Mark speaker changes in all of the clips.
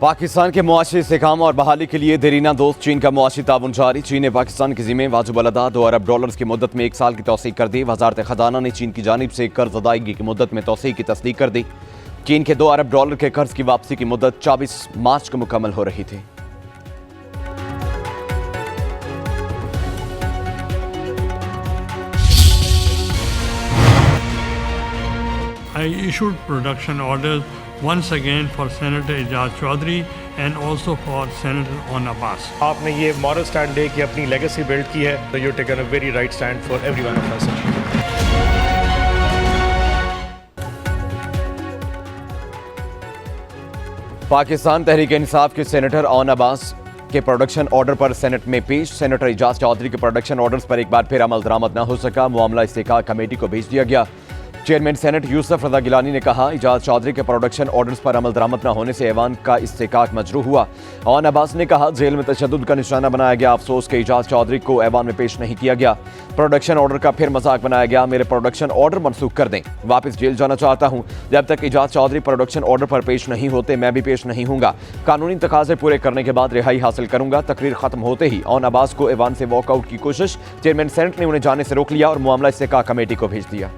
Speaker 1: पाकिस्तान के मुआशी इस्तेहकाम और बहाली के लिए देरीना दोस्त चीन का मुआशी ताउन जारी। चीन ने पाकिस्तान के ज़िम्मे वाजिब अलअदा $2 अरब की मुद्दत में 1 साल की तौसीक कर दी। वजारत खजाना ने चीन की जानिब से कर्ज अदायगी की मुद्दत में तौसीक की तस्दीक कर दी। चीन के $2 अरब के कर्ज की वापसी की मुद्दत 24 मार्च को मुकम्मल हो रही थी।
Speaker 2: I issued production orders once again for Senator Ijaz Chaudhry and also for Senator On Abbas.
Speaker 3: आपने ये मॉरल स्टैंड लेके अपनी लेगेसी बिल्ड की है, तो you taken a very right stand for everyone of us.
Speaker 1: Pakistan Tehreek Insaf के सेनेटर ऑन अब्बास के production order पर सेनेट में पेश। सेनेटर इजाज चौधरी के प्रोडक्शन ऑर्डर्स पर एक बार फिर अमल दरामद न हो सका। मामला इस्तेहकाम कमेटी को भेज दिया गया। चेयरमैन सेनेट यूसुफ रजा गिलानी ने कहा, इजाज चौधरी के प्रोडक्शन ऑर्डर्स पर अमल दरामद न होने से ऐवान का इस्तेहकाम मजरू हुआ। ऑन अब्बास ने कहा, जेल में तशद्दुद का निशाना बनाया गया। अफसोस के इजाज चौधरी को ऐवान में पेश नहीं किया गया। प्रोडक्शन ऑर्डर का फिर मजाक बनाया गया। मेरे प्रोडक्शन ऑर्डर मनसूख कर दें, वापस जेल जाना चाहता हूं। जब तक इजाज चौधरी प्रोडक्शन ऑर्डर पर पेश नहीं होते, मैं भी पेश नहीं हूंगा। कानूनी तकाजे पूरे करने के बाद रिहाई हासिल करूंगा। तकरीर खत्म होते ही ऑन अब्बास को ऐवान से वॉकआउट की कोशिश। चेयरमैन सेनेट ने उन्हें जाने से रोक लिया और मामला इस्तेहकाम कमेटी को भेज दिया।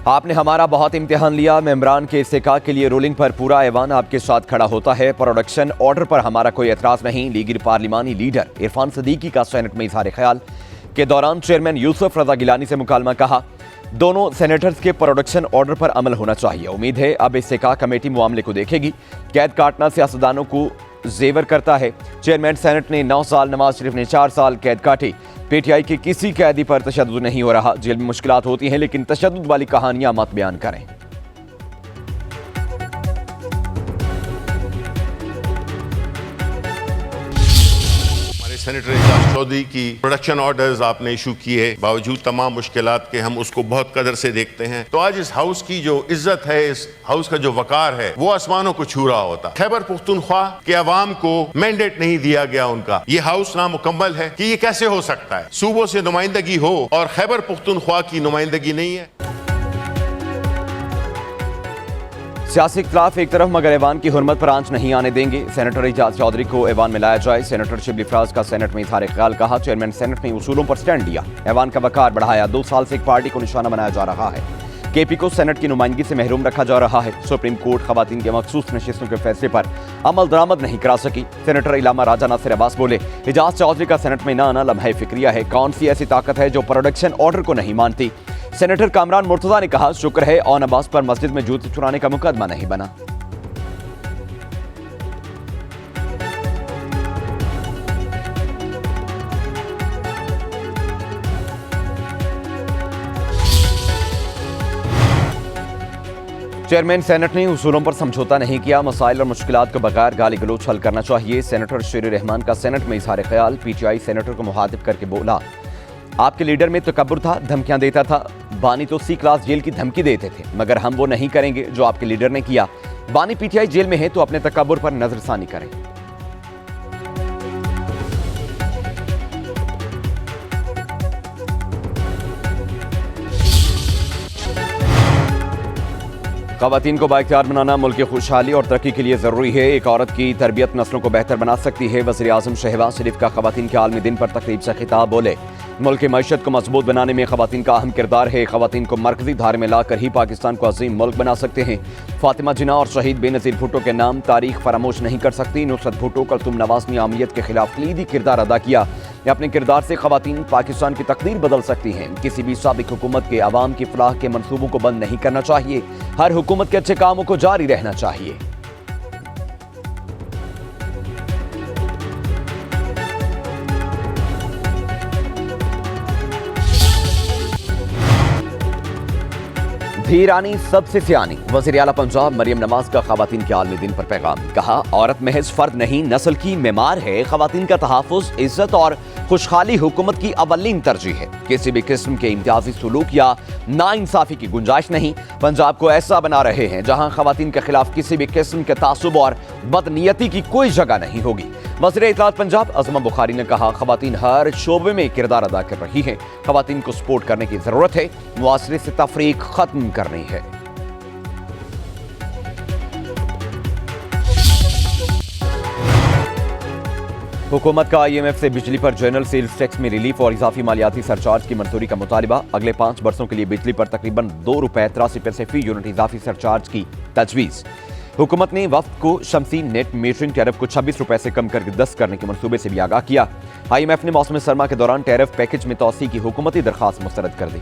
Speaker 1: आपने हमारा बहुत इम्तिहान लिया। मेंबरान के इस्तेहकाम के लिए रूलिंग पर पूरा ऐवान आपके साथ खड़ा होता है। प्रोडक्शन ऑर्डर पर हमारा कोई एतराज नहीं। लीगी पार्लिमानी लीडर इरफान सदीकी का सेनेट में इजहार ख्याल के दौरान चेयरमैन यूसुफ रजा गिलानी से मुकालमा। कहा, दोनों सेनेटर्स के प्रोडक्शन ऑर्डर पर अमल होना चाहिए। उम्मीद है अब इस्तेहकाम कमेटी मामले को देखेगी। कैद काटना सियासतदानों को जेवर करता है। चेयरमैन सेनेट ने 9 साल, नवाज शरीफ ने 4 साल कैद काटी। पीटीआई के किसी कैदी पर तशद्दुद नहीं हो रहा। जेल में मुश्किलात होती हैं, लेकिन तशद्दुद वाली कहानियां मत बयान करें।
Speaker 4: सेनेटर इजाज चौधरी की प्रोडक्शन ऑर्डर्स आपने इशू किए, बावजूद तमाम मुश्किलात के हम उसको बहुत कदर से देखते हैं। तो आज इस हाउस की जो इज्जत है, इस हाउस का जो वकार है, वो आसमानों को छू रहा होता। खैबर पुख्तूनख्वा के अवाम को मैंडेट नहीं दिया गया उनका। ये हाउस नामुकम्मल है कि ये कैसे हो सकता है? सूबों से नुमाइंदगी हो और खैबर पुख्तूनख्वा की नुमाइंदगी नहीं है।
Speaker 1: सियासी इख्तिलाफ एक तरफ, मगर ऐवान की हुर्मत पर आंच नहीं आने देंगे। सेनेटर इजाज चौधरी को ऐवान में लाया जाए। सेनेटर शिबली फराज का सेनेट में इजहार ख्याल। कहा, चेयरमैन सेनेट ने उसूलों पर स्टैंड लिया। ऐवान का वकार बढ़ाया। 2 साल से एक पार्टी को निशाना बनाया जा रहा है। केपी को सेनेट की नुमाइंदगी से महरूम रखा जा रहा है। सुप्रीम कोर्ट खवातीन के मखसूस नशिस्तों के फैसले पर अमल दरामद नहीं करा सकी। सेनेटर इलामा राजा नासिर अब्बास बोले, इजाज चौधरी का सेनेट में ना आना लम्हा फिक्रिया है। कौन सी ऐसी ताकत है जो प्रोडक्शन ऑर्डर को नहीं मानती? सेनेटर कामरान मुर्तजा ने कहा, शुक्र है ऑन अब्बास पर मस्जिद में जूते चुराने का मुकदमा नहीं बना। चेयरमैन सेनेट ने उसूलों पर समझौता नहीं किया। मसाइल और मुश्किलात को बगैर गाली गलोच हल करना चाहिए। सेनेटर शेर रहमान का सेनेट में इजहार ख्याल। पीटीआई सेनेटर को मुखातिब करके बोला, आपके लीडर में तकब्बुर था, धमकियां देता था। बानी तो C क्लास जेल की धमकी देते थे, मगर हम वो नहीं करेंगे जो आपके लीडर ने किया। बानी पीटीआई जेल में है तो अपने तकब्बुर पर नजरसानी करें। ख़वातीन को बाइख्तियार बनाना मुल्क की खुशहाली और तरक्की के लिए ज़रूरी है। एक औरत की तरबियत नस्लों को बेहतर बना सकती है। वज़ीर आज़म शहबाज शरीफ का ख़वातीन के आलमी दिन पर तकरीब से खिताब। बोले, मुल्क की मईशत को मजबूत बनाने में ख़वातीन का अहम किरदार है। ख़वातीन को मरकजी धारे में लाकर ही पाकिस्तान को अजीम मुल्क बना सकते हैं। फातिमा जिन्ना और शहीद बेनज़ीर भुट्टो के नाम तारीख फरामोश नहीं कर सकती। नुसरत भुट्टो, कलतुम नवाज ने आमियत के खिलाफ कलीदी किरदार अदा किया। अपने किरदार से ख़वातीन पाकिस्तान की तकदीर बदल सकती हैं। किसी भी साबिक हुकूमत के अवाम की फलाह के मनसूबों को बंद नहीं करना चाहिए। हर हुकूमत के अच्छे कामों को जारी रहना चाहिए। धीरानी सबसे सियानी। वज़ीर आला पंजाब मरियम नवाज का ख़वातीन के आलमी दिन पर पैगाम। कहा, औरत महज फर्द नहीं नस्ल की मेमार है। ख़वातीन का तहफ़्फ़ुज़, इज़्ज़त और खुशहाली हुकूमत की अवलीन तरजीह है। किसी भी किस्म के इम्तियाजी सलूक या नाइंसाफ़ी की गुंजाइश नहीं। पंजाब को ऐसा बना रहे हैं जहाँ ख़वातीन के खिलाफ किसी भी किस्म के तासुब और बदनीयती की कोई जगह नहीं होगी। वज़ीर इत्तलात पंजाब अज़मा बुखारी ने कहा, ख़वातीन हर शोबे में किरदार अदा कर रही हैं। ख़वातीन को सपोर्ट करने की ज़रूरत है। मुआशरे से तफरीक ख़त्म करनी है। हुकूमत का IMF से बिजली पर जनरल सेल्स टैक्स में रिलीफ और इजाफी मालियाती सरचार्ज की मंजूरी का मुतालिबा। अगले 5 बरसों के लिए बिजली पर तकरीबन ₹2.83 फी यूनिट इजाफी सरचार्ज की तजवीज़। हुकूमत ने वफ्त को शमसी नेट मीटरिंग टैरिफ को ₹26 से कम करके 10 करने के मंसूबे से भी आगाह किया। IMF ने मौसम सरमा के दौरान टैरिफ पैकेज में तौसी की हुकूमती दरख्वास्त मुस्तरद कर दी।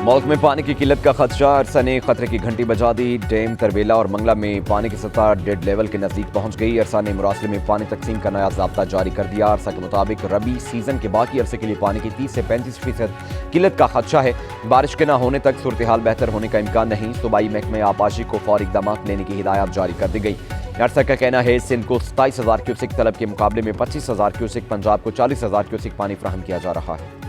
Speaker 1: मुल्क में पानी की किल्लत का खदशा। अरसा ने खतरे की घंटी बजा दी। डैम तरबेला और मंगला में पानी की सतह डेड लेवल के नजदीक पहुंच गई। अरसा ने मुरासले में पानी तकसीम का नया ज़ाब्ता जारी कर दिया। अरसा के मुताबिक रबी सीजन के बाकी अरसे के लिए पानी की 30 से 35% किल्लत का खदशा है। बारिश के न होने तक सूरत हाल बेहतर होने का इम्कान नहीं। सूबाई महकमे आबाशी को फौरी इक़दाम लेने की हिदायत जारी कर दी गई। अरसा का कहना है, सिंध को 27,000 क्यूसेक तलब के मुकाबले में 25,000 क्यूसेक, पंजाब को 40,000 क्यूसेक पानी फराहम किया जा रहा है।